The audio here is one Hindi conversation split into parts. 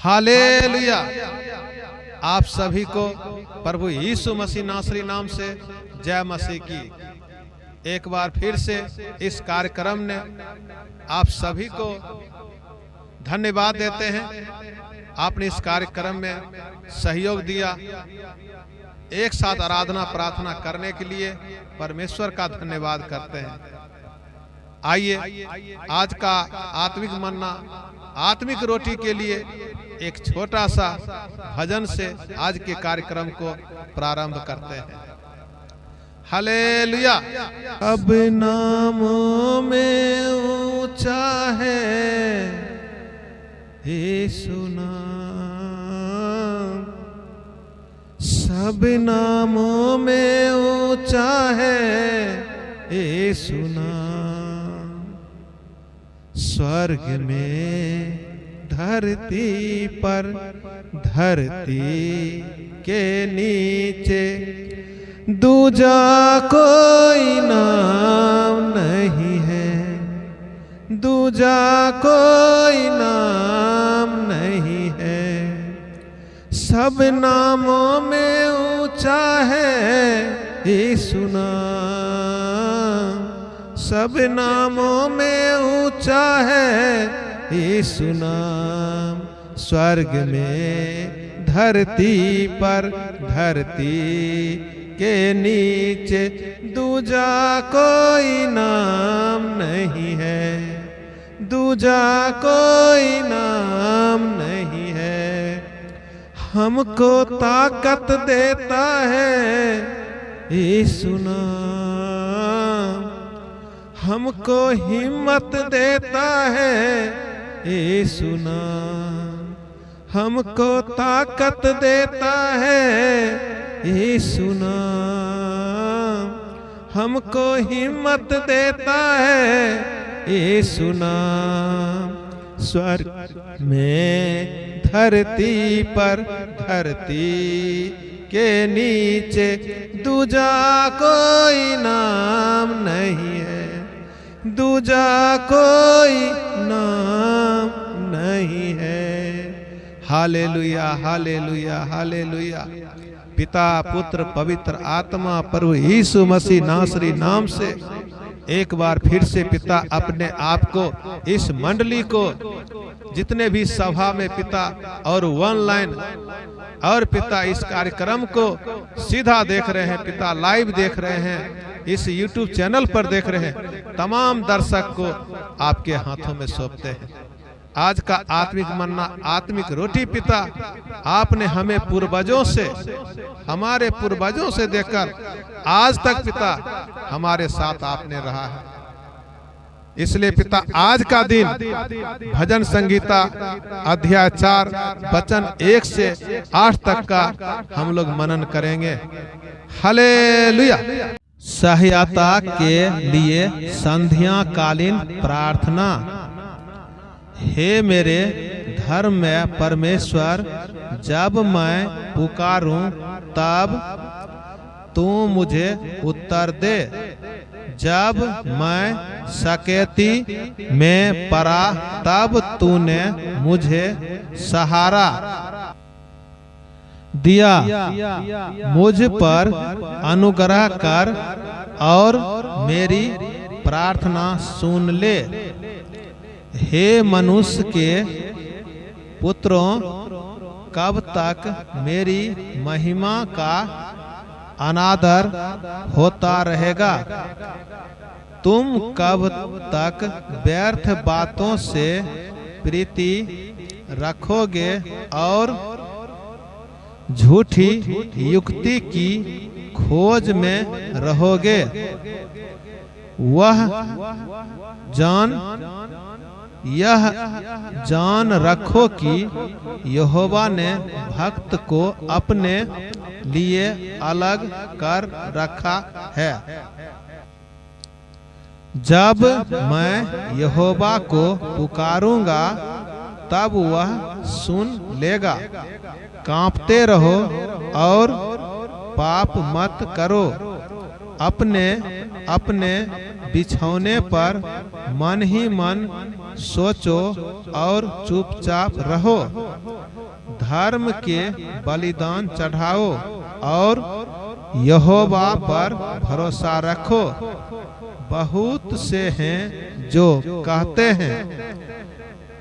हालेलुया। आप सभी को प्रभु यीशु मसीह नासरी नाम से जय मसीह की। एक बार फिर से इस कार्यक्रम ने आप सभी को धन्यवाद देते हैं। आपने इस कार्यक्रम में सहयोग दिया। एक साथ आराधना प्रार्थना करने के लिए परमेश्वर का धन्यवाद करते हैं। आइए आज का आत्मिक मन्ना आत्मिक रोटी के लिए एक छोटा सा भजन से आज के कार्यक्रम को प्रारंभ करते हैं। हालेलुया। अब नामों में ऊंचा है यीशु नाम, सब नामों में ऊंचा है यीशु नाम। स्वर्ग में धरती पर धरती के नीचे दूजा कोई नाम नहीं है, दूजा कोई नाम नहीं है। सब नामों में ऊंचा है यीशु नाम, सब नामों में ऊंचा है यीशु नाम। स्वर्ग में धरती पर धरती के नीचे दूजा कोई नाम नहीं है, दूजा कोई नाम नहीं है। हमको ताकत देता है यीशु नाम, हमको हिम्मत देता है यीशु नाम, हमको ताकत देता है यीशु नाम, हमको हिम्मत देता है यीशु नाम। स्वर्ग में धरती पर धरती के नीचे दूजा कोई नाम नहीं है, दूजा कोई नाम नहीं है। Hallelujah hallelujah hallelujah. पिता पुत्र पवित्र आत्मा प्रभु यीशु मसीह नासरी नाम से एक बार फिर से पिता अपने आप को इस मंडली को जितने भी सभा में पिता और ऑनलाइन और पिता इस कार्यक्रम को सीधा देख रहे हैं, पिता लाइव देख रहे हैं, इस YouTube चैनल पर देख रहे हैं, तमाम दर्शक को आपके हाथों में सौंपते हैं। आज का आत्मिक मन्ना आत्मिक रोटी पिता आपने हमें पूर्वजों से, हमारे पूर्वजों से देकर आज तक पिता हमारे साथ आपने रहा है। इसलिए पिता आज का दिन भजन संगीता अध्याय 4 वचन 1 से 8 तक का हम लोग मनन करेंगे। हालेलुया। सहायता के लिए संध्या कालीन प्रार्थना। हे मेरे धर्म में परमेश्वर, जब मैं पुकारूं तब तू मुझे उत्तर दे। जब मैं सकेती में पड़ा तब तूने मुझे सहारा दिया। मुझ पर अनुग्रह कर और मेरी प्रार्थना सुन ले। हे मनुष्य के पुत्रों, कब तक मेरी महिमा का अनादर होता रहेगा? तुम कब तक व्यर्थ बातों से प्रीति रखोगे और झूठी युक्ति की खोज में रहोगे? यह जान रखो कि यहोवा ने भक्त को अपने लिए अलग कर रखा है। जब मैं यहोवा को पुकारूंगा तब वह सुन लेगा। कांपते रहो और पाप मत करो। अपने अपने बिछौने पर मन ही मन सोचो और चुपचाप रहो। धर्म के बलिदान चढ़ाओ और यहोवा पर भरोसा रखो। बहुत से हैं जो कहते हैं,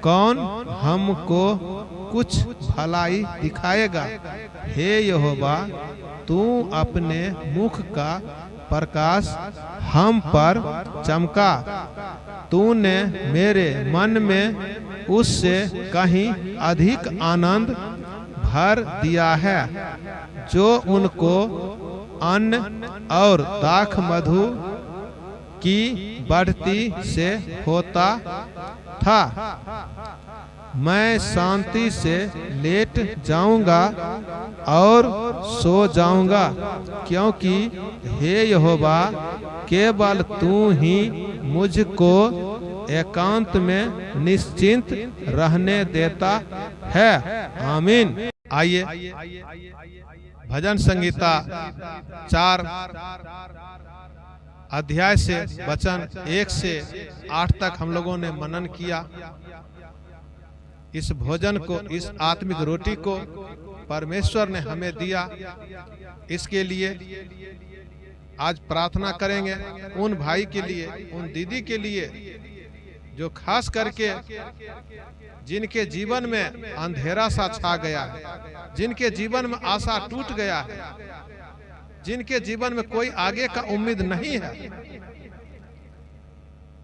कौन हमको कुछ भलाई दिखाएगा। हे यहोवा, तू अपने मुख का प्रकाश हम पर चमका। तूने मेरे मन में उससे कहीं अधिक आनंद भर दिया है, जो उनको अन्न और दाख मधु की बढ़ती से होता था। मैं शांति से लेट जाऊंगा और सो जाऊंगा, क्योंकि हे यहोवा, केवल तू ही मुझको एकांत में निश्चिंत रहने देता है। आमीन। आइए भजन संगीता 4 अध्याय से वचन 1 से 8 तक हम लोगों ने मनन किया। इस भोजन को, इस आत्मिक रोटी को परमेश्वर ने हमें दिया। इसके लिए आज प्रार्थना करेंगे उन भाई के लिए, उन दीदी के लिए जो खास करके जिनके जीवन में अंधेरा सा छा गया है, जिनके जीवन में आशा टूट गया है, जिनके जीवन में कोई आगे का उम्मीद नहीं है,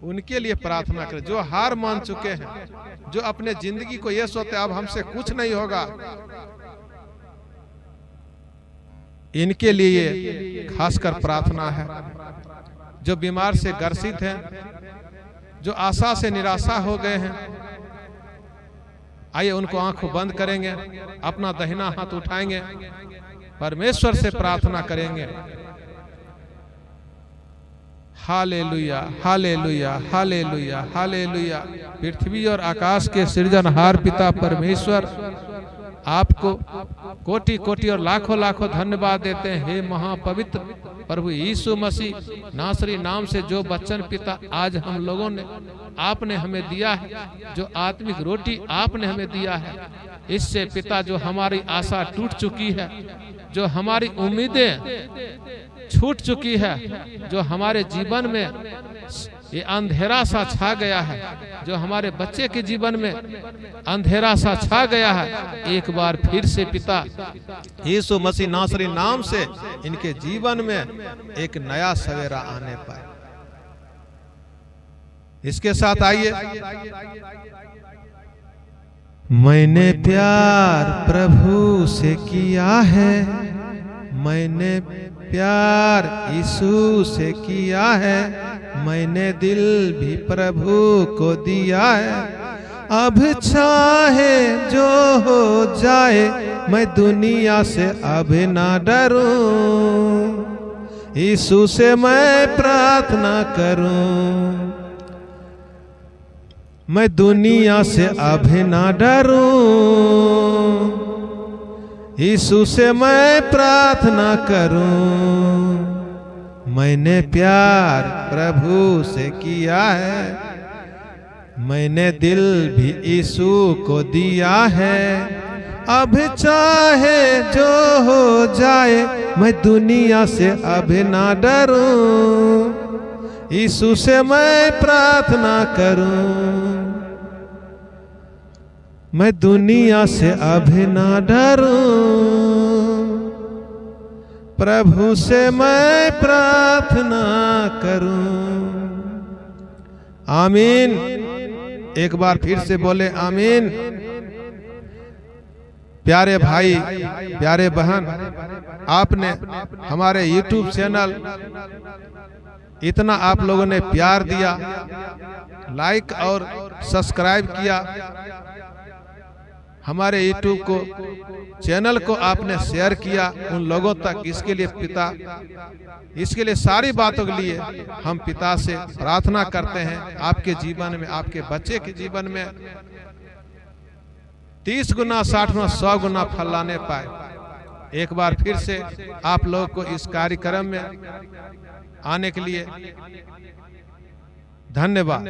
उनके लिए प्रार्थना करें। जो हार मान चुके हैं, जो अपने जिंदगी को ये सोचते अब हमसे कुछ नहीं होगा, इनके लिए खासकर प्रार्थना है। जो बीमार से ग्रसित हैं, जो आशा से निराशा हो गए हैं, आइए उनको आंखों बंद करेंगे, अपना दाहिना हाथ उठाएंगे, परमेश्वर से प्रार्थना करेंगे। Hallelujah, hallelujah, hallelujah, hallelujah. पृथ्वी और आकाश के सृजनहार पिता परमेश्वर, आपको कोटि कोटि और लाखों लाखों धन्यवाद देते हैं। हे महापवित्र प्रभु यीशु मसीह नासरी नाम से जो वचन पिता आज हम लोगों ने, आपने हमें दिया है, जो आत्मिक रोटी आपने हमें दिया है, इससे पिता जो हमारी आशा टूट चुकी है, जो हमारी उम्मीदें छूट चुकी है, जो हमारे जीवन में ये अंधेरा सा छा गया है, जो हमारे बच्चे के जीवन में अंधेरा सा छा गया है, एक बार फिर से पिता यीशु मसीह नासरी नाम से इनके जीवन में एक नया सवेरा आने पाए। इसके साथ आइए, मैंने प्यार प्रभु से किया है, मैंने प्यार यीशु से किया है, मैंने दिल भी प्रभु को दिया है। अब चाहे जो हो जाए, मैं दुनिया से अब ना डरूं, यीशु से मैं प्रार्थना करूं। मैं दुनिया से अब ना डरूं, यीशु से मैं प्रार्थना करूं। मैंने प्यार प्रभु से किया है, मैंने दिल भी यीशु को दिया है। अब चाहे जो हो जाए, मैं दुनिया से अब ना डरूं, यीशु से मैं प्रार्थना करूं। मैं दुनिया से अब ना डरूं, प्रभु से मैं प्रार्थना करूं। आमीन। एक बार फिर से बोले आमीन। प्यारे भाई, प्यारे बहन, आपने हमारे YouTube चैनल इतना आप लोगों ने प्यार दिया, लाइक और सब्सक्राइब किया, हमारे YouTube को चैनल को आपने शेयर किया उन लोगों तक। इसके लिए पिता, इसके लिए सारी बातों के लिए हम पिता से प्रार्थना करते हैं, आपके जीवन में, आपके बच्चे के जीवन में 30 गुना, 60 गुना, 100 गुना फल लाने पाए। एक बार फिर से आप लोगों को इस कार्यक्रम में आने के लिए धन्यवाद।